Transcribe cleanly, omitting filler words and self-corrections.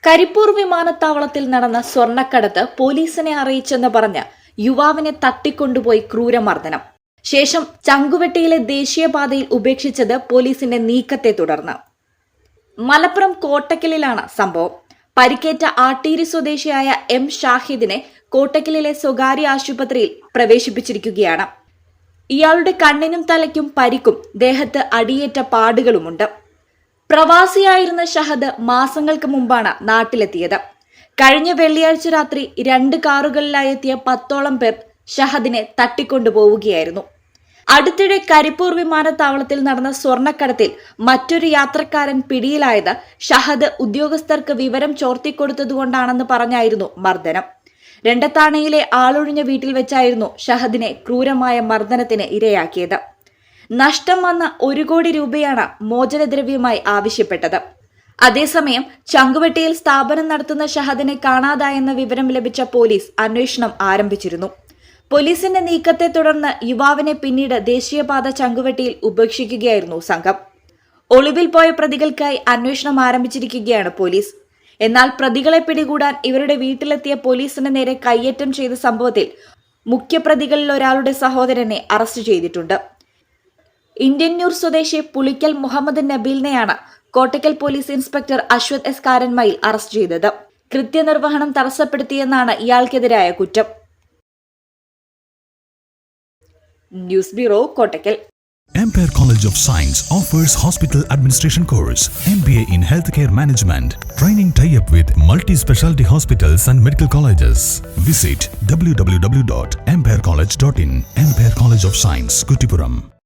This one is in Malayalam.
കരിപ്പൂർ വിമാനത്താവളത്തിൽ നടന്ന സ്വർണ്ണക്കടത്ത് പോലീസിനെ അറിയിച്ചെന്ന് പറഞ്ഞ് യുവാവിനെ തട്ടിക്കൊണ്ടുപോയി ക്രൂരമർദ്ദനം. ശേഷം ചങ്കുവെട്ടിയിലെ ദേശീയപാതയിൽ ഉപേക്ഷിച്ചത് പോലീസിന്റെ നീക്കത്തെ തുടർന്ന്. മലപ്പുറം കോട്ടക്കലിലാണ് സംഭവം. പരിക്കേറ്റ ആട്ടീരി സ്വദേശിയായ എം ഷാഹിദിനെ കോട്ടക്കലിലെ സ്വകാര്യ ആശുപത്രിയിൽ പ്രവേശിപ്പിച്ചിരിക്കുകയാണ്. ഇയാളുടെ കണ്ണിനും തലയ്ക്കും പരിക്കും ദേഹത്ത് അടിയേറ്റ പാടുകളുമുണ്ട്. പ്രവാസിയായിരുന്ന ഷഹദ് മാസങ്ങൾക്ക് മുമ്പാണ് നാട്ടിലെത്തിയത്. കഴിഞ്ഞ വെള്ളിയാഴ്ച രാത്രി 2 കാറുകളിലായി എത്തിയ 10ഓളം പേർ ഷഹദിനെ തട്ടിക്കൊണ്ടുപോവുകയായിരുന്നു. അടുത്തിടെ കരിപ്പൂർ വിമാനത്താവളത്തിൽ നടന്ന സ്വർണ്ണക്കടത്തിൽ മറ്റൊരു യാത്രക്കാരൻ പിടിയിലായത് ഷഹദ് ഉദ്യോഗസ്ഥർക്ക് വിവരം ചോർത്തിക്കൊടുത്തതുകൊണ്ടാണെന്ന് പറഞ്ഞായിരുന്നു മർദ്ദനം. രണ്ടത്താണിയിലെ ആളൊഴിഞ്ഞ വീട്ടിൽ വെച്ചായിരുന്നു ഷഹദിനെ ക്രൂരമായ മർദ്ദനത്തിന് ഇരയാക്കിയത്. നഷ്ടം വന്ന 1 കോടി രൂപയാണ് മോചനദ്രവ്യമായി ആവശ്യപ്പെട്ടത്. അതേസമയം ചങ്കുവെട്ടിയിൽ സ്ഥാപനം നടത്തുന്ന ഷഹദിനെ കാണാതായെന്ന വിവരം ലഭിച്ച പോലീസ് അന്വേഷണം ആരംഭിച്ചിരുന്നു. പോലീസിന്റെ നീക്കത്തെ തുടർന്ന് യുവാവിനെ പിന്നീട് ദേശീയപാത ചങ്കുവെട്ടിയിൽ ഉപേക്ഷിക്കുകയായിരുന്നു സംഘം. ഒളിവിൽ പോയ പ്രതികൾക്കായി അന്വേഷണം ആരംഭിച്ചിരിക്കുകയാണ് പോലീസ്. എന്നാൽ പ്രതികളെ പിടികൂടാൻ ഇവരുടെ വീട്ടിലെത്തിയ പോലീസിന് നേരെ കയ്യേറ്റം ചെയ്ത സംഭവത്തിൽ മുഖ്യപ്രതികളിൽ ഒരാളുടെ സഹോദരനെ അറസ്റ്റ് ചെയ്തിട്ടുണ്ട്. ഇന്ത്യന്നൂർ സ്വദേശി പുളിക്കൽ മുഹമ്മദ് നബീലിനെയാണ് Kottakkal police inspector Ashwath S കാരന്മയിൽ അറസ്റ്റ് ചെയ്തത്. കൃത്യനിർവഹണം തടസ്സപ്പെടുത്തിയെന്നാണ് ഇയാൾക്കെതിരായ കുറ്റം. News bureau, Kottakkal. Ampere College of Science offers Hospital Administration course, MBA in Healthcare Management, training tie-up with multi-specialty hospitals and medical colleges. Visit www.amperecollege.in. Ampere College of Science, Kuttipuram.